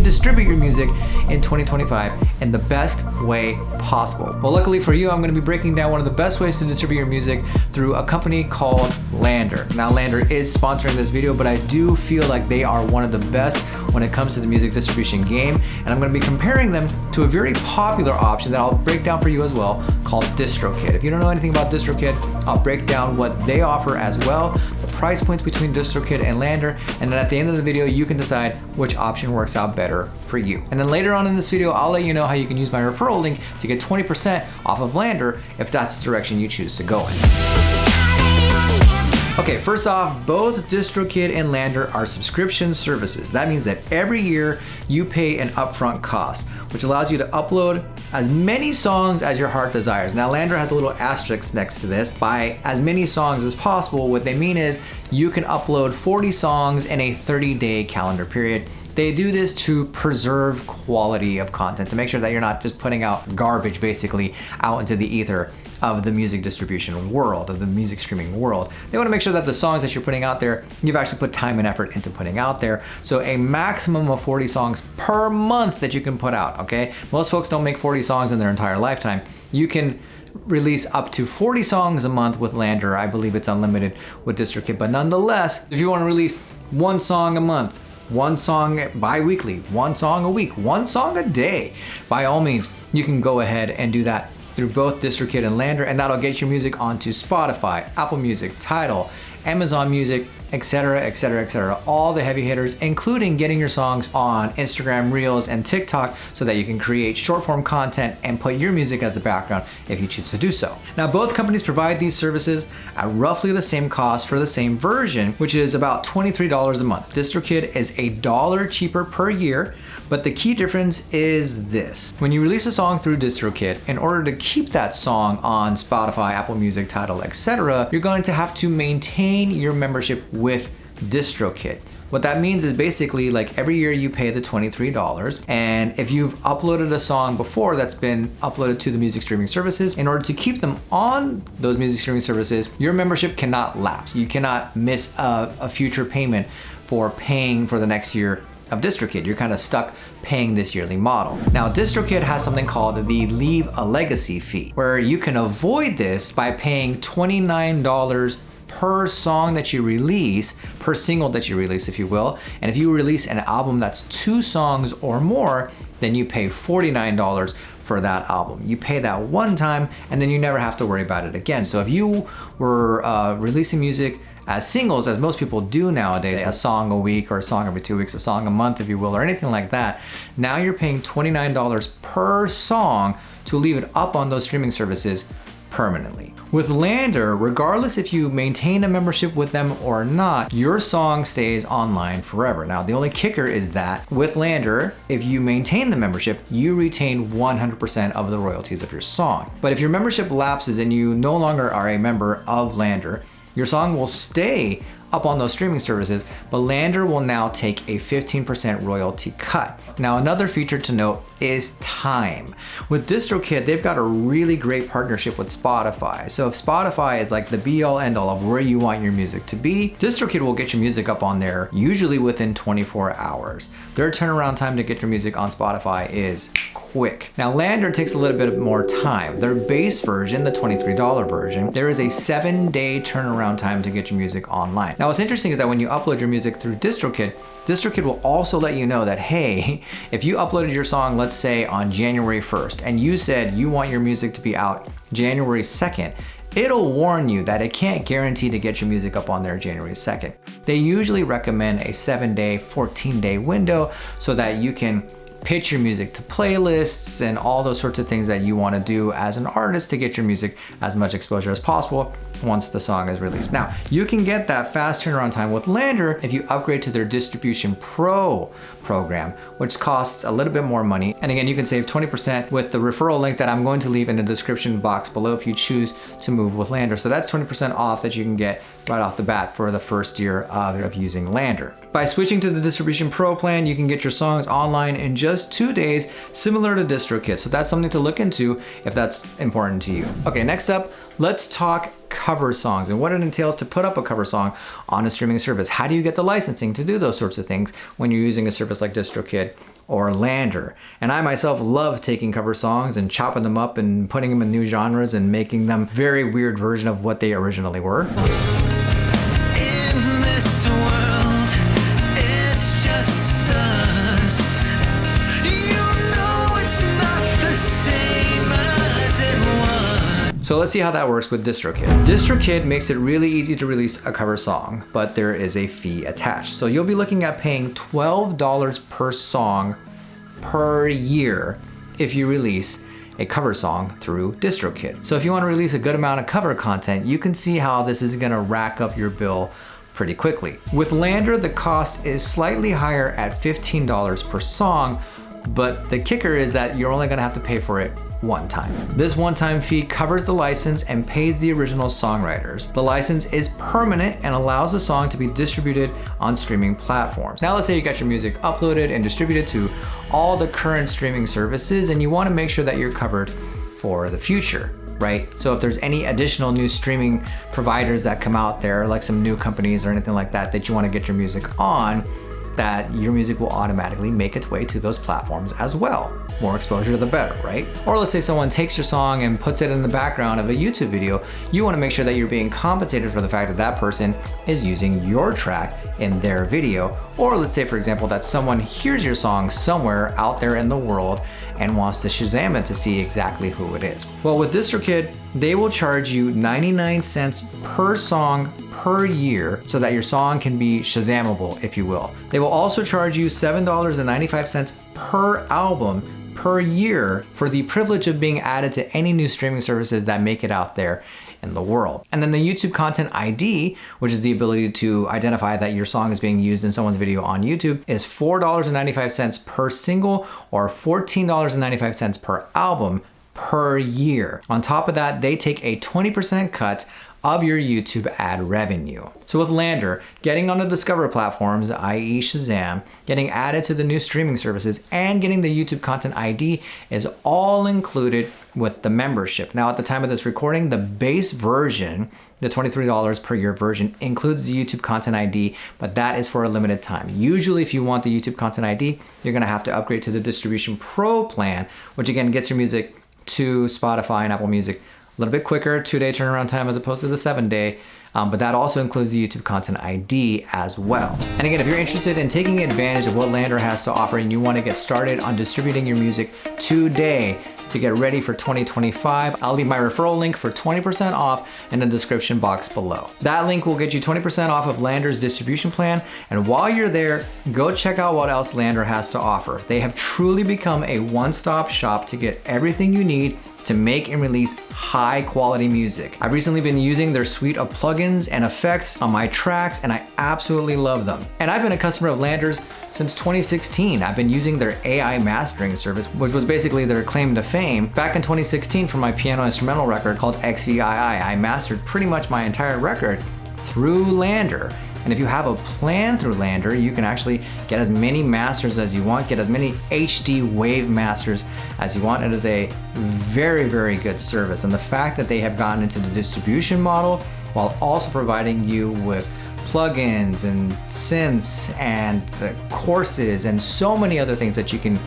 distribute your music in 2025 in the best way possible. Well, luckily for you, I'm going to be breaking down one of the best ways to distribute your music through a company called LANDR. Now, LANDR is sponsoring this video, but I do feel like they are one of the best when it comes to the music distribution game, and I'm going to be comparing them to a very popular option that I'll break down for you as well called DistroKid. If you don't know anything about DistroKid, I'll break down what they offer as well, the price points between DistroKid and LANDR, and then at the end of the video you can decide which option works out better for you. And then later on in this video, I'll let you know how you can use my referral link to get 20% off of LANDR if that's the direction you choose to go in. Okay, first off, both DistroKid and LANDR are subscription services. That means that every year you pay an upfront cost, which allows you to upload as many songs as your heart desires. Now, LANDR has a little asterisk next to this. By as many songs as possible, what they mean is you can upload 40 songs in a 30-day calendar period. They do this to preserve quality of content, to make sure that you're not just putting out garbage basically out into the ether of the music distribution world, of the music streaming world. They want to make sure that the songs that you're putting out there, you've actually put time and effort into putting out there. So a maximum of 40 songs per month that you can put out, okay? Most folks don't make 40 songs in their entire lifetime. You can release up to 40 songs a month with LANDR. I believe it's unlimited with DistroKid, but nonetheless, if you want to release one song a month, one song bi-weekly, one song a week, one song a day, by all means, you can go ahead and do that through both DistroKid and LANDR, and that'll get your music onto Spotify, Apple Music, Tidal, Amazon Music, etc., etc., etc. All the heavy hitters, including getting your songs on Instagram Reels and TikTok so that you can create short form content and put your music as the background if you choose to do so. Now, both companies provide these services at roughly the same cost for the same version, which is about $23 a month. DistroKid is $1 cheaper per year, but the key difference is this. When you release a song through DistroKid, in order to keep that song on Spotify, Apple Music, Tidal, etc., you're going to have to maintain your membership with DistroKid. What that means is basically like every year you pay the $23, and if you've uploaded a song before that's been uploaded to the music streaming services, in order to keep them on those music streaming services, your membership cannot lapse. You cannot miss a future payment for paying for the next year of DistroKid. You're kind of stuck paying this yearly model. Now, DistroKid has something called the Leave a Legacy fee, where you can avoid this by paying $29 per song that you release, per single that you release, if you will. And if you release an album that's 2 songs or more, then you pay $49 for that album. You pay that one time, and then you never have to worry about it again. So if you were releasing music as singles, as most people do nowadays, a song a week or a song every 2 weeks, a song a month, if you will, or anything like that, now you're paying $29 per song to leave it up on those streaming services permanently. With LANDR, regardless if you maintain a membership with them or not, your song stays online forever. Now, the only kicker is that with LANDR, if you maintain the membership, you retain 100% of the royalties of your song. But if your membership lapses and you no longer are a member of LANDR, your song will stay up on those streaming services, but LANDR will now take a 15% royalty cut. Now, another feature to note is time. With DistroKid, they've got a really great partnership with Spotify. So if Spotify is like the be-all end-all of where you want your music to be, DistroKid will get your music up on there usually within 24 hours. Their turnaround time to get your music on Spotify is quick. Now, LANDR takes a little bit more time. Their base version, the $23 version, there is a 7-day turnaround time to get your music online. Now, what's interesting is that when you upload your music through DistroKid, DistroKid will also let you know that, hey, if you uploaded your song, let's say on January 1st, and you said you want your music to be out January 2nd, it'll warn you that it can't guarantee to get your music up on there January 2nd. They usually recommend a 7-day, 14-day window so that you can pitch your music to playlists and all those sorts of things that you want to do as an artist to get your music as much exposure as possible once the song is released. Now, you can get that fast turnaround time with LANDR if you upgrade to their Distribution Pro program, which costs a little bit more money. And again, you can save 20% with the referral link that I'm going to leave in the description box below if you choose to move with LANDR. So that's 20% off that you can get right off the bat for the first year of using LANDR. By switching to the Distribution Pro plan, you can get your songs online in just 2 days, similar to DistroKid. So that's something to look into if that's important to you. Okay, next up, let's talk cover songs and what it entails to put up a cover song on a streaming service. How do you get the licensing to do those sorts of things when you're using a service like DistroKid or LANDR? And I myself love taking cover songs and chopping them up and putting them in new genres and making them very weird version of what they originally were. So let's see how that works with DistroKid. DistroKid makes it really easy to release a cover song, but there is a fee attached. So you'll be looking at paying $12 per song per year if you release a cover song through DistroKid. So if you want to release a good amount of cover content, you can see how this is gonna rack up your bill pretty quickly. With LANDR, the cost is slightly higher at $15 per song, but the kicker is that you're only gonna have to pay for it one time. This one-time fee covers the license and pays the original songwriters. The license is permanent and allows the song to be distributed on streaming platforms. Now let's say you got your music uploaded and distributed to all the current streaming services and you want to make sure that you're covered for the future, right? So if there's any additional new streaming providers that come out there, like some new companies or anything like that, that you want to get your music on, that your music will automatically make its way to those platforms as well. More exposure the better, right? Or let's say someone takes your song and puts it in the background of a YouTube video. You want to make sure that you're being compensated for the fact that that person is using your track in their video. Or let's say, for example, that someone hears your song somewhere out there in the world and wants to Shazam it to see exactly who it is. Well, with DistroKid, they will charge you 99 cents per song per year so that your song can be Shazamable, if you will. They will also charge you $7.95 per album per year for the privilege of being added to any new streaming services that make it out there in the world. And then the YouTube Content ID, which is the ability to identify that your song is being used in someone's video on YouTube, is $4.95 per single or $14.95 per album per year. On top of that, they take a 20% cut of your YouTube ad revenue. So with LANDR, getting on the Discover platforms, i.e. Shazam, getting added to the new streaming services, and getting the YouTube Content ID is all included with the membership. Now at the time of this recording, the base version, the $23 per year version, includes the YouTube Content ID, but that is for a limited time. Usually if you want the YouTube Content ID, you're gonna have to upgrade to the Distribution Pro plan, which again gets your music to Spotify and Apple Music a little bit quicker, 2-day turnaround time as opposed to the 7-day, but that also includes the YouTube Content ID as well. And again, if you're interested in taking advantage of what LANDR has to offer and you want to get started on distributing your music today to get ready for 2025, I'll leave my referral link for 20% off in the description box below. That link will get you 20% off of LANDR's distribution plan, and while you're there, go check out what else LANDR has to offer. They have truly become a one-stop shop to get everything you need to make and release high quality music. I've recently been using their suite of plugins and effects on my tracks and I absolutely love them. And I've been a customer of LANDR's since 2016. I've been using their AI mastering service, which was basically their claim to fame. Back in 2016 for my piano instrumental record called XVII, I mastered pretty much my entire record through LANDR. And if you have a plan through LANDR, you can actually get as many masters as you want, get as many HDWAV Masters as you want. It is a very, very good service. And the fact that they have gotten into the distribution model while also providing you with plugins and synths and the courses and so many other things that you can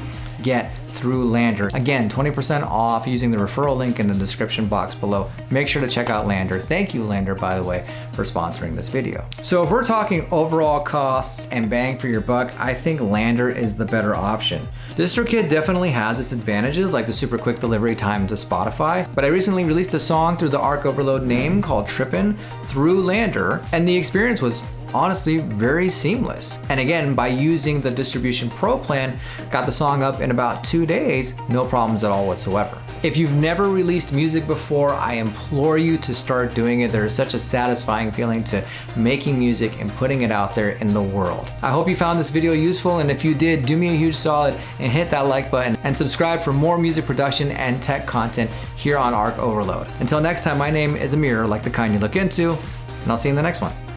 get through LANDR. Again, 20% off using the referral link in the description box below. Make sure to check out LANDR. Thank you, LANDR, by the way, for sponsoring this video. So if we're talking overall costs and bang for your buck, I think LANDR is the better option. DistroKid definitely has its advantages, like the super quick delivery time to Spotify, but I recently released a song through the Arc Overload name called Trippin' through LANDR, and the experience was honestly very seamless. And again, by using the Distribution Pro plan, got the song up in about 2 days, no problems at all whatsoever. If you've never released music before, I implore you to start doing it. There is such a satisfying feeling to making music and putting it out there in the world. I hope you found this video useful, and if you did, do me a huge solid and hit that like button and subscribe for more music production and tech content here on Arc Overload. Until next time, my name is Amir, like the kind you look into, and I'll see you in the next one.